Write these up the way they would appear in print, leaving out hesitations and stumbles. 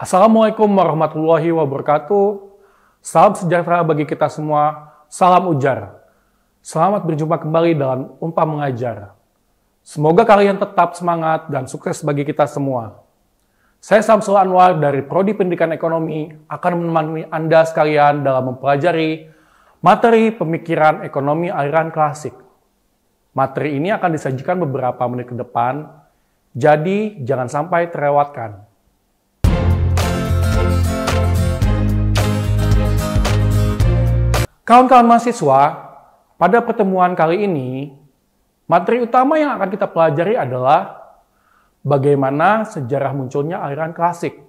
Assalamualaikum warahmatullahi wabarakatuh. Salam sejahtera bagi kita semua. Salam ujar. Selamat berjumpa kembali dalam Unpad Mengajar. Semoga kalian tetap semangat dan sukses bagi kita semua. Saya Samsul Anwar dari Prodi Pendidikan Ekonomi akan menemani Anda sekalian dalam mempelajari materi pemikiran ekonomi aliran klasik. Materi ini akan disajikan beberapa menit ke depan, jadi jangan sampai terlewatkan. Kawan-kawan mahasiswa, pada pertemuan kali ini, materi utama yang akan kita pelajari adalah bagaimana sejarah munculnya aliran klasik.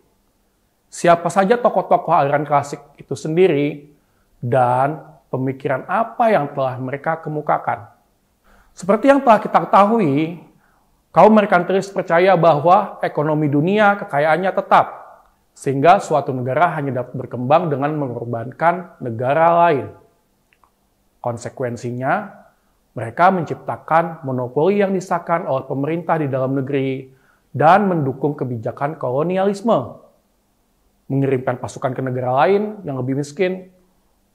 Siapa saja tokoh-tokoh aliran klasik itu sendiri, dan pemikiran apa yang telah mereka kemukakan. Seperti yang telah kita ketahui, kaum merkantilis percaya bahwa ekonomi dunia kekayaannya tetap, sehingga suatu negara hanya dapat berkembang dengan mengorbankan negara lain. Konsekuensinya, mereka menciptakan monopoli yang disahkan oleh pemerintah di dalam negeri dan mendukung kebijakan kolonialisme, mengirimkan pasukan ke negara lain yang lebih miskin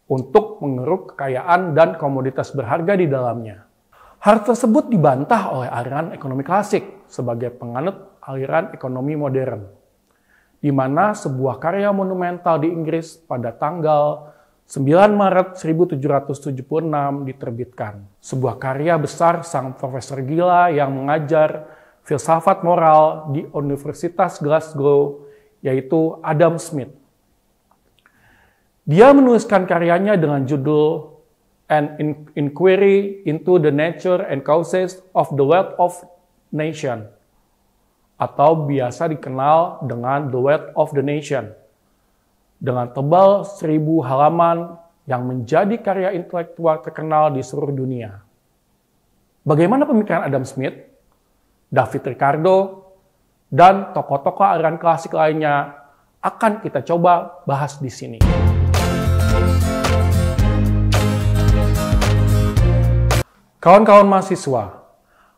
untuk mengeruk kekayaan dan komoditas berharga di dalamnya. Hal tersebut dibantah oleh aliran ekonomi klasik sebagai penganut aliran ekonomi modern, di mana sebuah karya monumental di Inggris pada tanggal 9 Maret 1776 diterbitkan. Sebuah karya besar sang profesor gila yang mengajar filsafat moral di Universitas Glasgow, yaitu Adam Smith. Dia menuliskan karyanya dengan judul An Inquiry into the Nature and Causes of the Wealth of Nation, atau biasa dikenal dengan The Wealth of the Nation, dengan tebal 1000 halaman yang menjadi karya intelektual terkenal di seluruh dunia. Bagaimana pemikiran Adam Smith, David Ricardo, dan tokoh-tokoh aliran klasik lainnya akan kita coba bahas di sini. Kawan-kawan mahasiswa,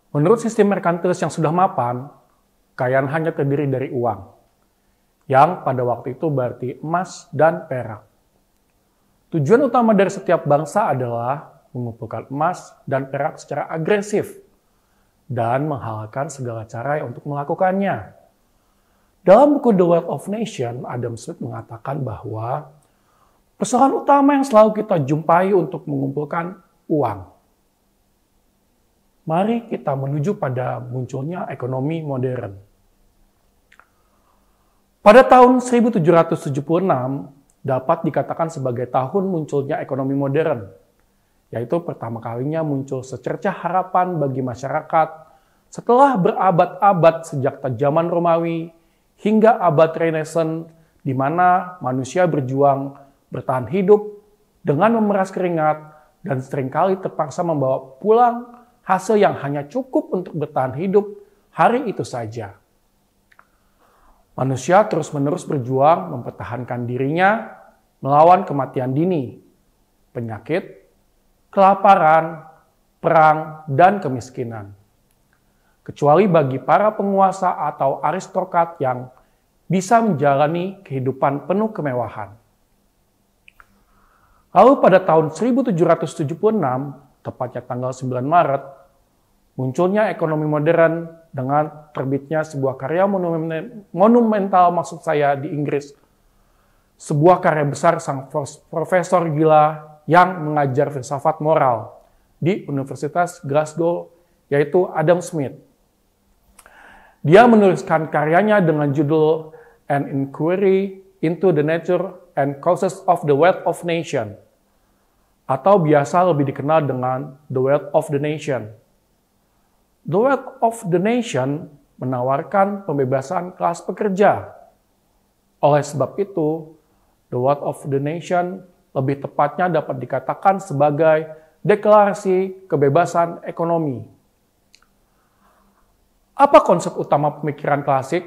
menurut sistem merkantilis yang sudah mapan, kekayaan hanya terdiri dari uang, yang pada waktu itu berarti emas dan perak. Tujuan utama dari setiap bangsa adalah mengumpulkan emas dan perak secara agresif dan menghalalkan segala cara untuk melakukannya. Dalam buku The Wealth of Nation, Adam Smith mengatakan bahwa persoalan utama yang selalu kita jumpai untuk mengumpulkan uang. Mari kita menuju pada munculnya ekonomi modern. Pada tahun 1776 dapat dikatakan sebagai tahun munculnya ekonomi modern, yaitu pertama kalinya muncul secercah harapan bagi masyarakat setelah berabad-abad sejak zaman Romawi hingga abad Renaissance, di mana manusia berjuang bertahan hidup dengan memeras keringat dan seringkali terpaksa membawa pulang hasil yang hanya cukup untuk bertahan hidup hari itu saja. Manusia terus-menerus berjuang mempertahankan dirinya melawan kematian dini, penyakit, kelaparan, perang, dan kemiskinan. Kecuali bagi para penguasa atau aristokrat yang bisa menjalani kehidupan penuh kemewahan. Lalu pada tahun 1776, tepatnya tanggal 9 Maret, munculnya ekonomi modern dengan terbitnya sebuah karya monumental maksud saya di Inggris. Sebuah karya besar sang profesor gila yang mengajar filsafat moral di Universitas Glasgow, yaitu Adam Smith. Dia menuliskan karyanya dengan judul An Inquiry into the Nature and Causes of the Wealth of Nation, atau biasa lebih dikenal dengan The Wealth of the Nation. The Wealth of the Nation menawarkan pembebasan kelas pekerja. Oleh sebab itu, The Wealth of the Nation lebih tepatnya dapat dikatakan sebagai deklarasi kebebasan ekonomi. Apa konsep utama pemikiran klasik?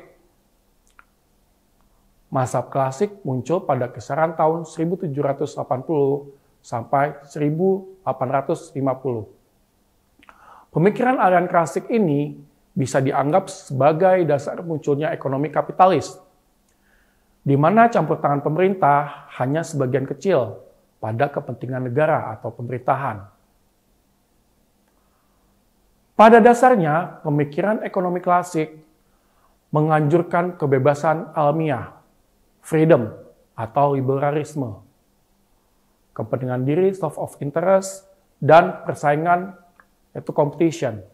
Mazhab klasik muncul pada kisaran tahun 1780 sampai 1850. Pemikiran aliran klasik ini bisa dianggap sebagai dasar munculnya ekonomi kapitalis. di mana campur tangan pemerintah hanya sebagian kecil pada kepentingan negara atau pemerintahan. Pada dasarnya, pemikiran ekonomi klasik menganjurkan kebebasan alamiah, freedom atau liberalisme, kepentingan diri, self of interest, dan persaingan yaitu competition.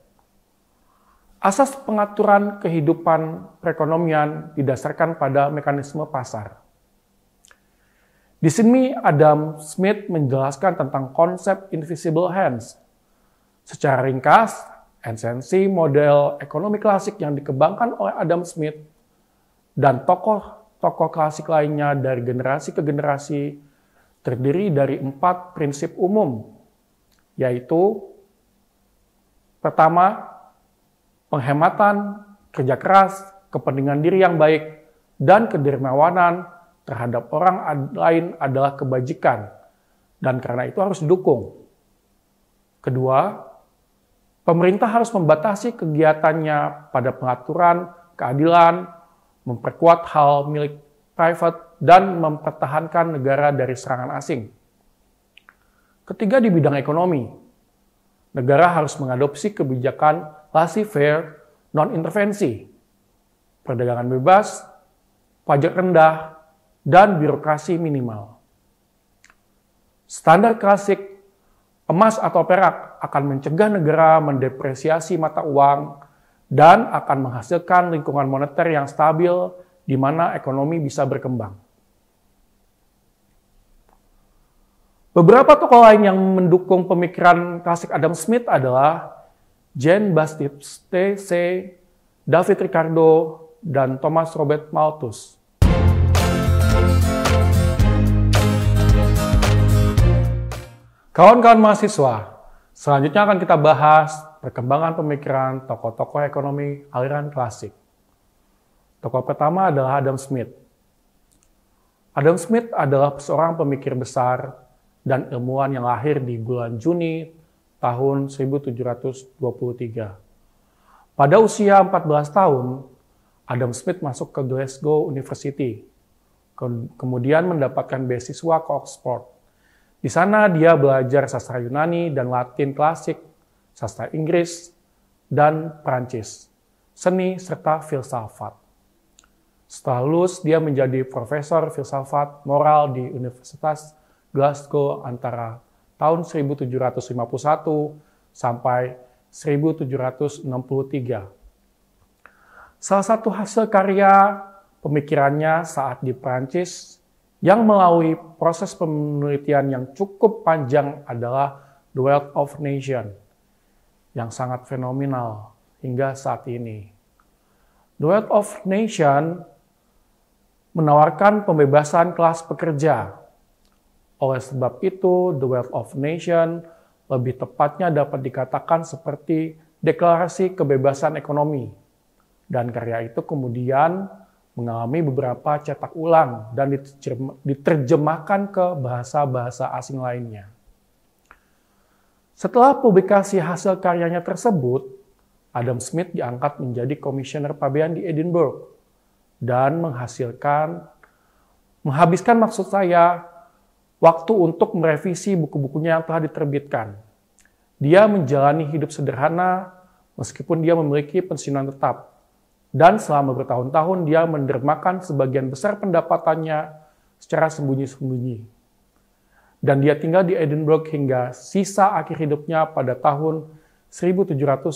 Asas pengaturan kehidupan perekonomian didasarkan pada mekanisme pasar. Di sini Adam Smith menjelaskan tentang konsep invisible hands. Secara ringkas, esensi model ekonomi klasik yang dikembangkan oleh Adam Smith dan tokoh-tokoh klasik lainnya dari generasi ke generasi terdiri dari 4 prinsip umum, yaitu pertama, penghematan, kerja keras, kepentingan diri yang baik, dan kedermawanan terhadap orang lain adalah kebajikan, dan karena itu harus didukung. Kedua, pemerintah harus membatasi kegiatannya pada pengaturan, keadilan, memperkuat hal milik private, dan mempertahankan negara dari serangan asing. Ketiga, di bidang ekonomi, negara harus mengadopsi kebijakan laissez-faire, non-intervensi, perdagangan bebas, pajak rendah, dan birokrasi minimal. Standar klasik, emas atau perak akan mencegah negara mendepresiasi mata uang dan akan menghasilkan lingkungan moneter yang stabil di mana ekonomi bisa berkembang. Beberapa tokoh lain yang mendukung pemikiran klasik Adam Smith adalah Jean-Baptiste Say, David Ricardo, dan Thomas Robert Malthus. Kawan-kawan mahasiswa, selanjutnya akan kita bahas perkembangan pemikiran tokoh-tokoh ekonomi aliran klasik. Tokoh pertama adalah Adam Smith. Adam Smith adalah seorang pemikir besar dan ilmuwan yang lahir di bulan Juni tahun 1723. Pada usia 14 tahun, Adam Smith masuk ke Glasgow University, kemudian mendapatkan beasiswa ke Oxford. Di sana dia belajar sastra Yunani dan Latin klasik, sastra Inggris, dan Prancis, seni serta filsafat. Setelah lulus, dia menjadi profesor filsafat moral di Universitas Glasgow antara tahun 1751 sampai 1763. Salah satu hasil karya pemikirannya saat di Prancis yang melalui proses penelitian yang cukup panjang adalah The Wealth of Nations, yang sangat fenomenal hingga saat ini. The Wealth of Nations menawarkan pembebasan kelas pekerja. Oleh sebab itu, The Wealth of Nations lebih tepatnya dapat dikatakan seperti deklarasi kebebasan ekonomi. Dan karya itu kemudian mengalami beberapa cetak ulang dan diterjemahkan ke bahasa-bahasa asing lainnya. Setelah publikasi hasil karyanya tersebut, Adam Smith diangkat menjadi komisioner pabean di Edinburgh dan menghabiskan maksud saya waktu untuk merevisi buku-bukunya yang telah diterbitkan. Dia menjalani hidup sederhana meskipun dia memiliki pensiunan tetap. Dan selama bertahun-tahun dia mendermakan sebagian besar pendapatannya secara sembunyi-sembunyi. Dan dia tinggal di Edinburgh hingga sisa akhir hidupnya pada tahun 1790.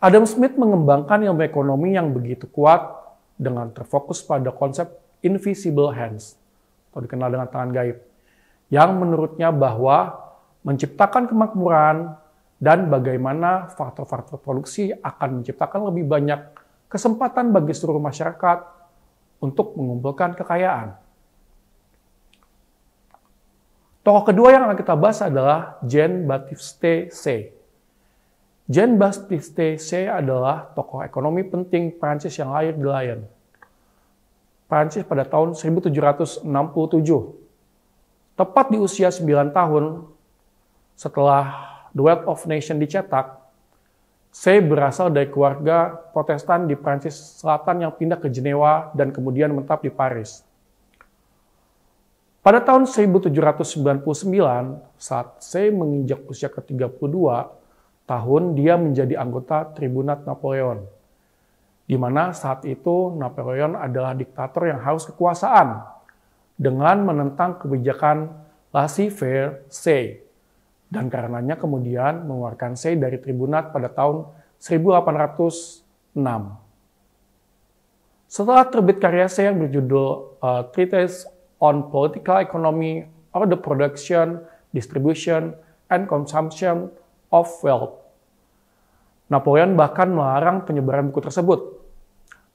Adam Smith mengembangkan ilmu ekonomi yang begitu kuat dengan terfokus pada konsep invisible hands, atau dikenal dengan tangan gaib, yang menurutnya bahwa menciptakan kemakmuran dan bagaimana faktor-faktor produksi akan menciptakan lebih banyak kesempatan bagi seluruh masyarakat untuk mengumpulkan kekayaan. Tokoh kedua yang akan kita bahas adalah Jean-Baptiste Say. Jean-Baptiste Say adalah tokoh ekonomi penting Prancis yang lahir di Lyon, Prancis pada tahun 1767. Tepat di usia 9 tahun setelah The Wealth of Nations dicetak, Saya berasal dari keluarga Protestan di Prancis Selatan yang pindah ke Jenewa dan kemudian menetap di Paris. Pada tahun 1799, saat saya menginjak usia ke-32 tahun, dia menjadi anggota Tribunat Napoleon, di mana saat itu Napoleon adalah diktator yang haus kekuasaan dengan menentang kebijakan laissez-faire, dan karenanya kemudian mengeluarkan Say dari Tribunat pada tahun 1806. Setelah terbit karya Say yang berjudul Treatise on Political Economy or the Production, Distribution, and Consumption of Wealth, Napoleon bahkan melarang penyebaran buku tersebut.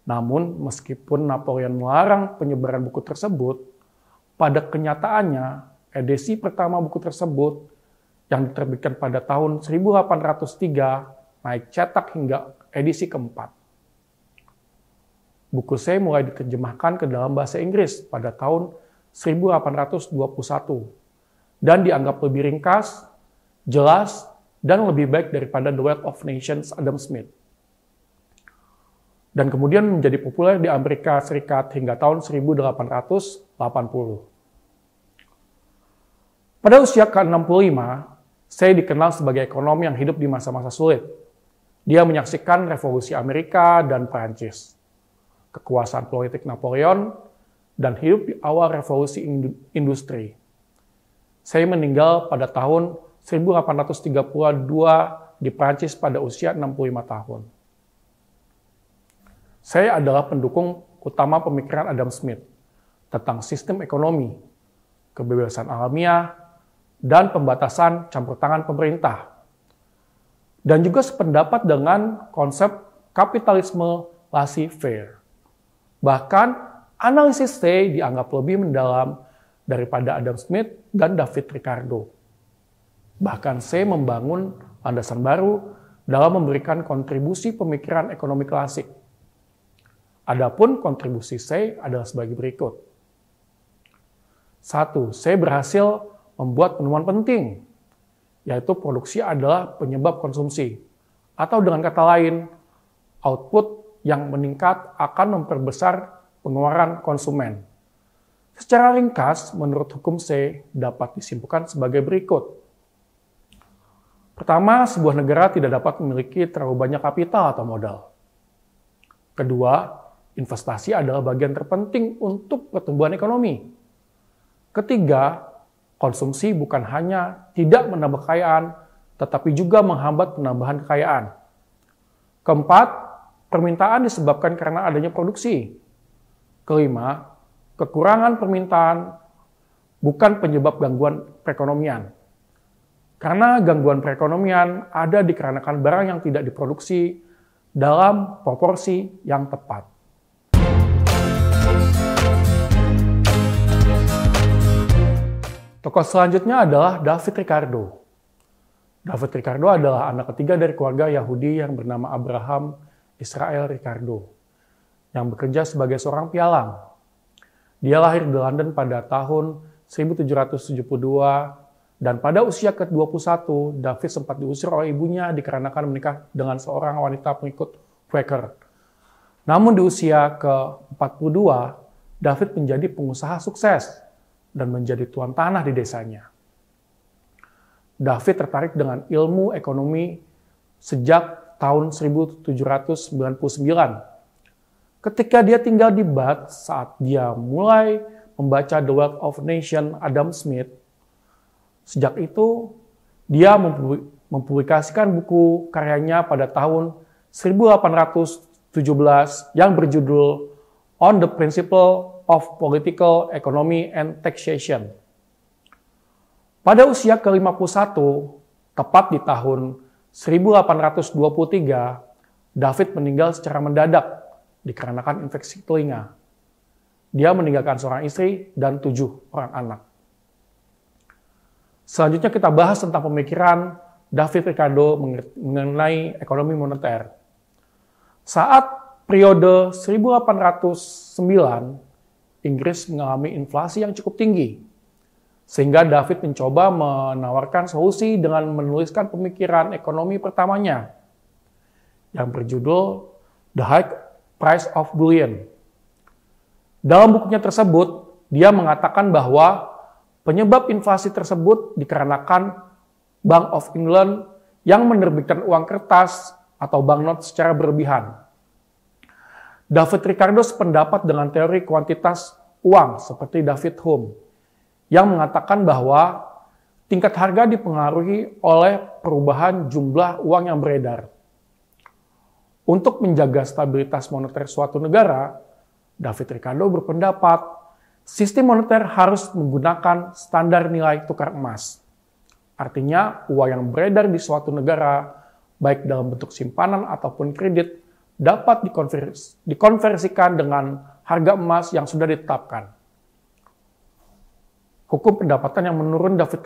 Namun, meskipun Napoleon melarang penyebaran buku tersebut, pada kenyataannya, edisi pertama buku tersebut yang diterbitkan pada tahun 1803 naik cetak hingga edisi keempat. Buku Say mulai diterjemahkan ke dalam bahasa Inggris pada tahun 1821 dan dianggap lebih ringkas, jelas, dan lebih baik daripada The Wealth of Nations Adam Smith. Dan kemudian menjadi populer di Amerika Serikat hingga tahun 1880. Pada usia ke-65, Say dikenal sebagai ekonom yang hidup di masa-masa sulit. Dia menyaksikan revolusi Amerika dan Prancis, kekuasaan politik Napoleon, dan hidup di awal revolusi industri. Say meninggal pada tahun 1832 di Prancis pada usia 65 tahun. Say adalah pendukung utama pemikiran Adam Smith tentang sistem ekonomi, kebebasan alamiah, dan pembatasan campur tangan pemerintah. Dan juga sependapat dengan konsep kapitalisme laissez-faire. Bahkan, analisis Say dianggap lebih mendalam daripada Adam Smith dan David Ricardo. Bahkan Say membangun landasan baru dalam memberikan kontribusi pemikiran ekonomi klasik. Adapun kontribusi Say adalah sebagai berikut. 1. Say berhasil membuat penemuan penting, yaitu produksi adalah penyebab konsumsi. Atau dengan kata lain, output yang meningkat akan memperbesar pengeluaran konsumen. Secara ringkas, menurut hukum Say dapat disimpulkan sebagai berikut. Pertama, sebuah negara tidak dapat memiliki terlalu banyak kapital atau modal. Kedua, investasi adalah bagian terpenting untuk pertumbuhan ekonomi. Ketiga, konsumsi bukan hanya tidak menambah kekayaan, tetapi juga menghambat penambahan kekayaan. Keempat, permintaan disebabkan karena adanya produksi. Kelima, kekurangan permintaan bukan penyebab gangguan perekonomian. Karena gangguan perekonomian ada dikarenakan barang yang tidak diproduksi dalam proporsi yang tepat. Tokoh selanjutnya adalah David Ricardo. David Ricardo adalah anak ketiga dari keluarga Yahudi yang bernama Abraham Israel Ricardo, yang bekerja sebagai seorang pialang. Dia lahir di London pada tahun 1772, dan pada usia ke-21, David sempat diusir oleh ibunya dikarenakan menikah dengan seorang wanita pengikut Quaker. Namun di usia ke-42, David menjadi pengusaha sukses dan menjadi tuan tanah di desanya. David tertarik dengan ilmu ekonomi sejak tahun 1799. Ketika dia tinggal di Bath saat dia mulai membaca The Wealth of Nations Adam Smith. Sejak itu, dia mempublikasikan buku karyanya pada tahun 1817 yang berjudul On the Principle of Political Economy and Taxation. Pada usia ke-51, tepat di tahun 1823, David meninggal secara mendadak dikarenakan infeksi telinga. Dia meninggalkan seorang istri dan 7 orang anak. Selanjutnya kita bahas tentang pemikiran David Ricardo mengenai ekonomi moneter. Saat periode 1809, Inggris mengalami inflasi yang cukup tinggi, sehingga David mencoba menawarkan solusi dengan menuliskan pemikiran ekonomi pertamanya, yang berjudul The High Price of Bullion. Dalam bukunya tersebut, dia mengatakan bahwa penyebab inflasi tersebut dikarenakan Bank of England yang menerbitkan uang kertas atau banknot secara berlebihan. David Ricardo sependapat dengan teori kuantitas uang seperti David Hume, yang mengatakan bahwa tingkat harga dipengaruhi oleh perubahan jumlah uang yang beredar. Untuk menjaga stabilitas moneter suatu negara, David Ricardo berpendapat sistem moneter harus menggunakan standar nilai tukar emas. Artinya, uang yang beredar di suatu negara, baik dalam bentuk simpanan ataupun kredit, dapat dikonversikan dengan harga emas yang sudah ditetapkan. Hukum pendapatan yang menurun David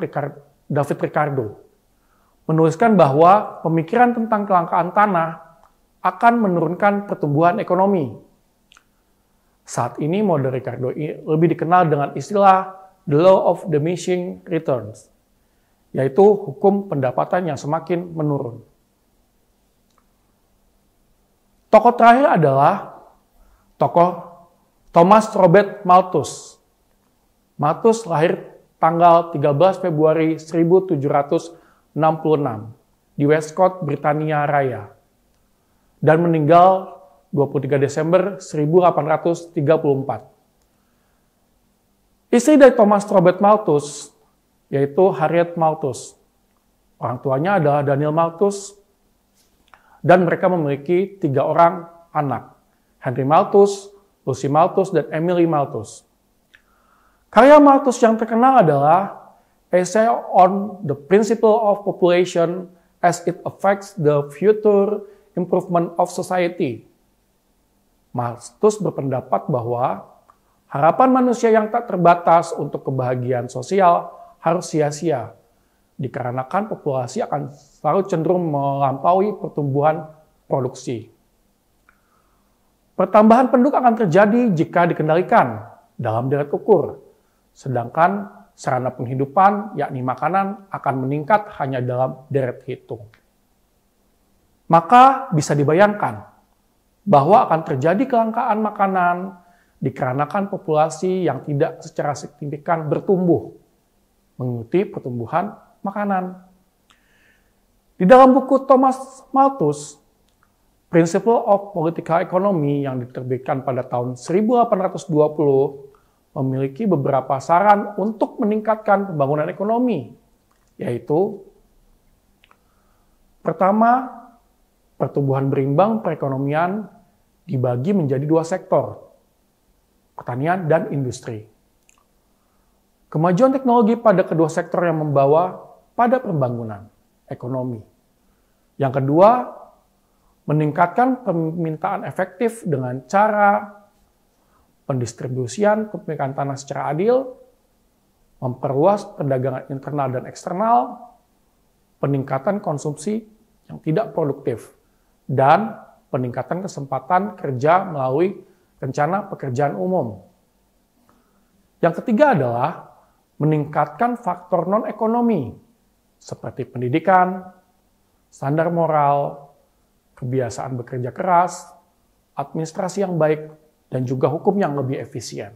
Ricardo menuliskan bahwa pemikiran tentang kelangkaan tanah akan menurunkan pertumbuhan ekonomi. Saat ini model Ricardo lebih dikenal dengan istilah the law of diminishing returns, yaitu hukum pendapatan yang semakin menurun. Tokoh terakhir adalah tokoh Thomas Robert Malthus. Malthus lahir tanggal 13 Februari 1766 di Westcott, Britania Raya, dan meninggal 23 Desember 1834. Istri dari Thomas Robert Malthus yaitu Harriet Malthus. Orang tuanya adalah Daniel Malthus, dan mereka memiliki 3 orang anak, Henry Malthus, Lucy Malthus, dan Emily Malthus. Karya Malthus yang terkenal adalah Essay on the Principle of Population as it Affects the Future Improvement of Society. Malthus berpendapat bahwa harapan manusia yang tak terbatas untuk kebahagiaan sosial harus sia-sia, dikarenakan populasi akan selalu cenderung melampaui pertumbuhan produksi. Pertambahan penduduk akan terjadi jika dikendalikan dalam deret ukur, sedangkan sarana penghidupan, yakni makanan, akan meningkat hanya dalam deret hitung. Maka bisa dibayangkan bahwa akan terjadi kelangkaan makanan dikarenakan populasi yang tidak secara signifikan bertumbuh, mengikuti pertumbuhan makanan. Di dalam buku Thomas Malthus, Principle of Political Economy yang diterbitkan pada tahun 1820, memiliki beberapa saran untuk meningkatkan pembangunan ekonomi, yaitu pertama, pertumbuhan berimbang perekonomian dibagi menjadi 2 sektor, pertanian dan industri. Kemajuan teknologi pada kedua sektor yang membawa pada pembangunan ekonomi. Yang kedua, meningkatkan permintaan efektif dengan cara pendistribusian kepemilikan tanah secara adil, memperluas perdagangan internal dan eksternal, peningkatan konsumsi yang tidak produktif, dan peningkatan kesempatan kerja melalui rencana pekerjaan umum. Yang ketiga adalah meningkatkan faktor non-ekonomi, seperti pendidikan, standar moral, kebiasaan bekerja keras, administrasi yang baik, dan juga hukum yang lebih efisien.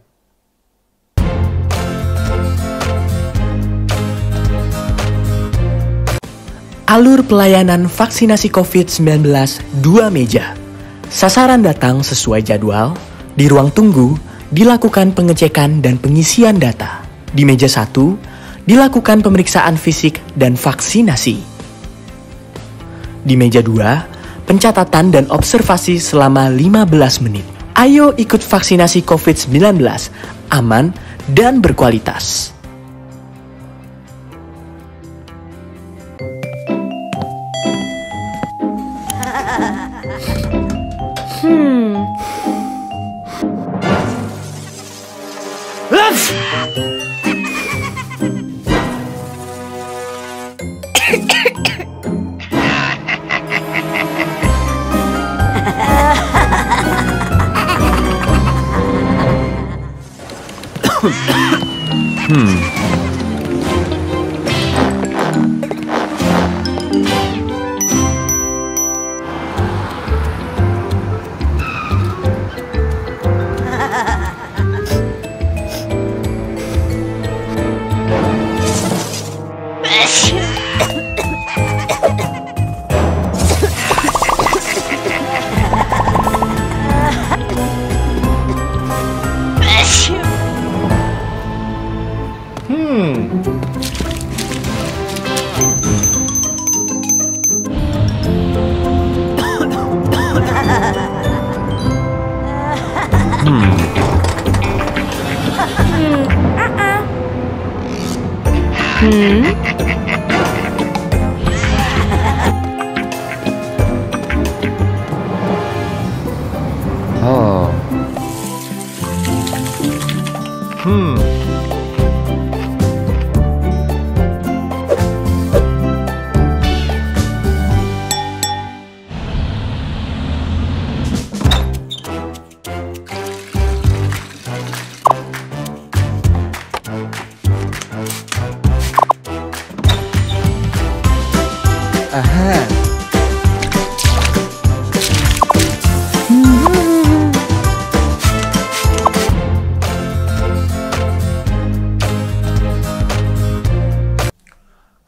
Alur pelayanan vaksinasi COVID-19 2 meja. Sasaran datang sesuai jadwal, di ruang tunggu dilakukan pengecekan dan pengisian data. Di meja 1 dilakukan pemeriksaan fisik dan vaksinasi. Di meja 2, pencatatan dan observasi selama 15 menit. Ayo ikut vaksinasi COVID-19, aman dan berkualitas.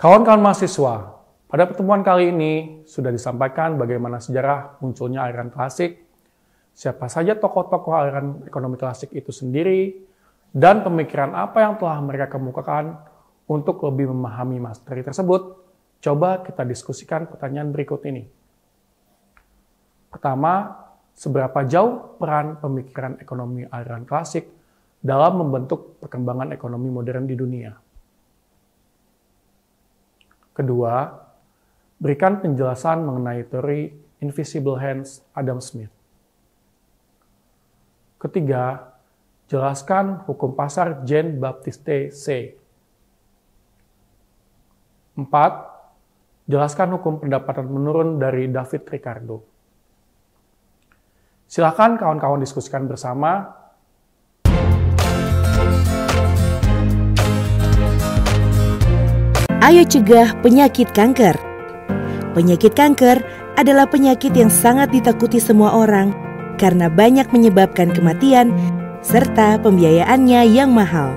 Kawan-kawan mahasiswa, pada pertemuan kali ini sudah disampaikan bagaimana sejarah munculnya aliran klasik, siapa saja tokoh-tokoh aliran ekonomi klasik itu sendiri, dan pemikiran apa yang telah mereka kemukakan untuk lebih memahami materi tersebut. Coba kita diskusikan pertanyaan berikut ini. Pertama, seberapa jauh peran pemikiran ekonomi aliran klasik dalam membentuk perkembangan ekonomi modern di dunia? Kedua, berikan penjelasan mengenai teori Invisible Hands Adam Smith. Ketiga, jelaskan hukum pasar Jean-Baptiste Say. 4. Jelaskan hukum pendapatan menurun dari David Ricardo. Silakan kawan-kawan diskusikan bersama. Ayo cegah penyakit kanker. Penyakit kanker adalah penyakit yang sangat ditakuti semua orang karena banyak menyebabkan kematian serta pembiayaannya yang mahal.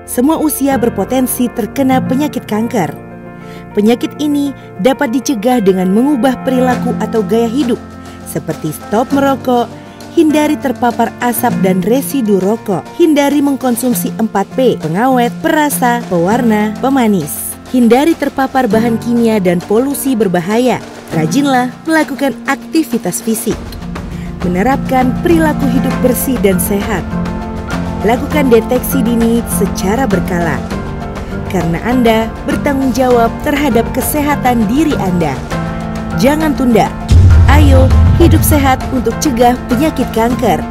Semua usia berpotensi terkena penyakit kanker. Penyakit ini dapat dicegah dengan mengubah perilaku atau gaya hidup seperti stop merokok, hindari terpapar asap dan residu rokok, hindari mengkonsumsi 4P, pengawet, perasa, pewarna, pemanis. Hindari terpapar bahan kimia dan polusi berbahaya. Rajinlah melakukan aktivitas fisik. Menerapkan perilaku hidup bersih dan sehat. Lakukan deteksi dini secara berkala. Karena Anda bertanggung jawab terhadap kesehatan diri Anda. Jangan tunda. Ayo hidup sehat untuk cegah penyakit kanker.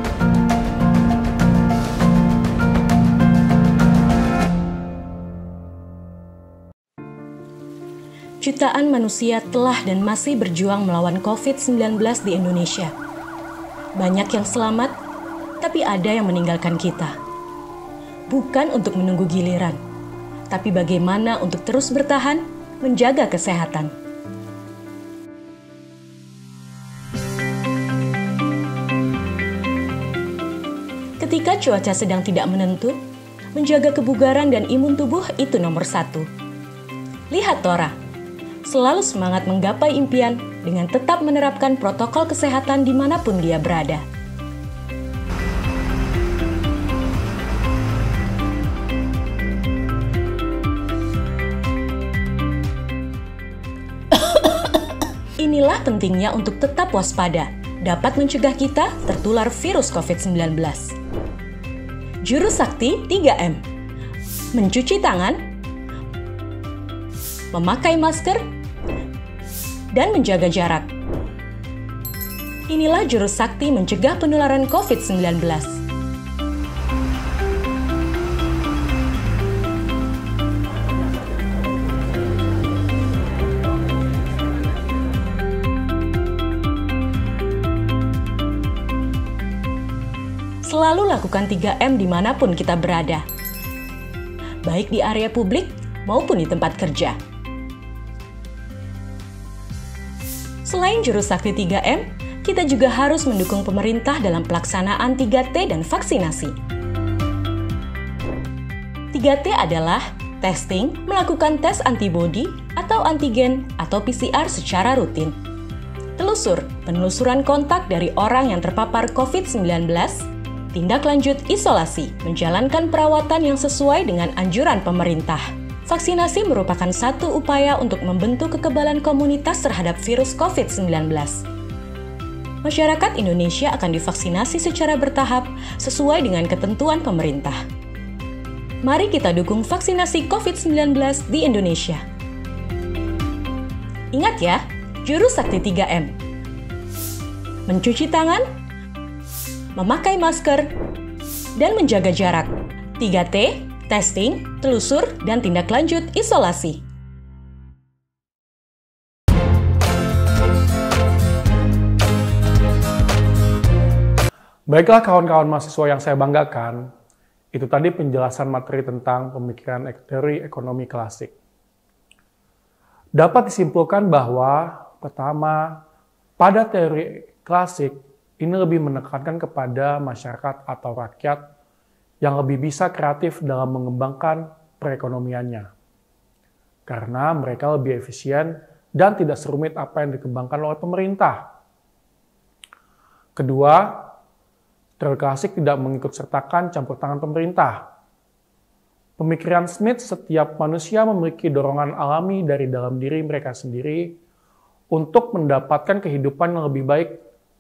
Jutaan manusia telah dan masih berjuang melawan COVID-19 di Indonesia. Banyak yang selamat, tapi ada yang meninggalkan kita. Bukan untuk menunggu giliran, tapi bagaimana untuk terus bertahan, menjaga kesehatan. Ketika cuaca sedang tidak menentu, menjaga kebugaran dan imun tubuh itu nomor 1. Lihat Tora. Selalu semangat menggapai impian dengan tetap menerapkan protokol kesehatan dimanapun dia berada. Inilah pentingnya untuk tetap waspada, dapat mencegah kita tertular virus COVID-19. Jurus sakti 3M. Mencuci tangan, memakai masker, dan menjaga jarak. Inilah jurus sakti mencegah penularan COVID-19. Selalu lakukan 3M dimanapun kita berada, baik di area publik maupun di tempat kerja. Selain jurus sakti 3M, kita juga harus mendukung pemerintah dalam pelaksanaan 3T dan vaksinasi. 3T adalah testing, melakukan tes antibodi atau antigen atau PCR secara rutin. Telusur, penelusuran kontak dari orang yang terpapar COVID-19. Tindak lanjut isolasi, menjalankan perawatan yang sesuai dengan anjuran pemerintah. Vaksinasi merupakan satu upaya untuk membentuk kekebalan komunitas terhadap virus COVID-19. Masyarakat Indonesia akan divaksinasi secara bertahap sesuai dengan ketentuan pemerintah. Mari kita dukung vaksinasi COVID-19 di Indonesia. Ingat ya, jurus sakti 3M. Mencuci tangan, memakai masker, dan menjaga jarak. 3T, testing, telusur, dan tindak lanjut isolasi. Baiklah kawan-kawan mahasiswa yang saya banggakan, itu tadi penjelasan materi tentang pemikiran teori ekonomi klasik. Dapat disimpulkan bahwa, pertama, pada teori klasik, ini lebih menekankan kepada masyarakat atau rakyat yang lebih bisa kreatif dalam mengembangkan perekonomiannya. Karena mereka lebih efisien dan tidak serumit apa yang dikembangkan oleh pemerintah. Kedua, teori klasik tidak mengikutsertakan campur tangan pemerintah. Pemikiran Smith, setiap manusia memiliki dorongan alami dari dalam diri mereka sendiri untuk mendapatkan kehidupan yang lebih baik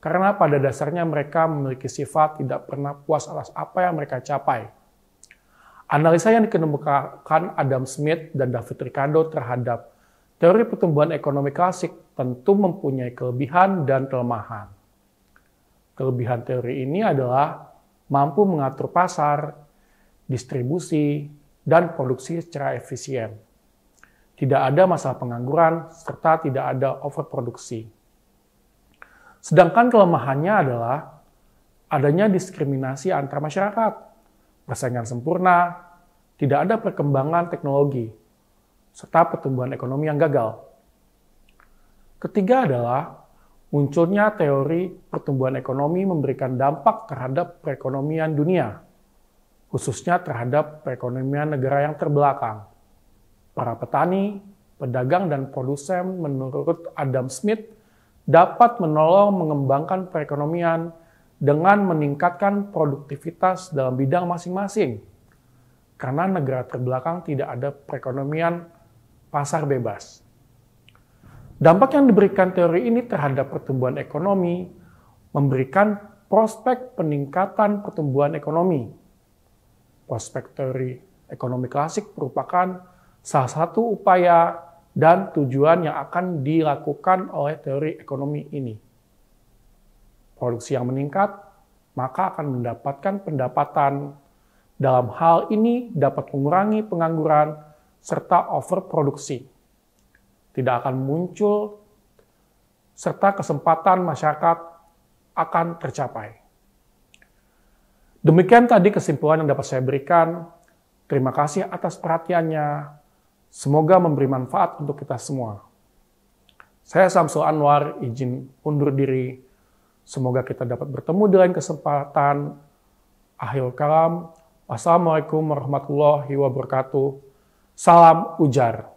karena pada dasarnya mereka memiliki sifat tidak pernah puas atas apa yang mereka capai. Analisa yang dikemukakan Adam Smith dan David Ricardo terhadap teori pertumbuhan ekonomi klasik tentu mempunyai kelebihan dan kelemahan. Kelebihan teori ini adalah mampu mengatur pasar, distribusi, dan produksi secara efisien. Tidak ada masalah pengangguran, serta tidak ada overproduksi. Sedangkan kelemahannya adalah adanya diskriminasi antar masyarakat, persaingan sempurna, tidak ada perkembangan teknologi, serta pertumbuhan ekonomi yang gagal. Ketiga adalah munculnya teori pertumbuhan ekonomi memberikan dampak terhadap perekonomian dunia, khususnya terhadap perekonomian negara yang terbelakang. Para petani, pedagang, dan produsen menurut Adam Smith dapat menolong mengembangkan perekonomian dengan meningkatkan produktivitas dalam bidang masing-masing. Karena negara terbelakang tidak ada perekonomian pasar bebas. Dampak yang diberikan teori ini terhadap pertumbuhan ekonomi memberikan prospek peningkatan pertumbuhan ekonomi. Prospek teori ekonomi klasik merupakan salah satu upaya dan tujuan yang akan dilakukan oleh teori ekonomi ini. Produksi yang meningkat, maka akan mendapatkan pendapatan. Dalam hal ini dapat mengurangi pengangguran serta overproduksi. Tidak akan muncul serta kesempatan masyarakat akan tercapai. Demikian tadi kesimpulan yang dapat saya berikan. Terima kasih atas perhatiannya. Semoga memberi manfaat untuk kita semua. Saya Samsul Anwar, izin undur diri. Semoga kita dapat bertemu di lain kesempatan. Akhirul kalam. Wassalamualaikum warahmatullahi wabarakatuh. Salam ujar.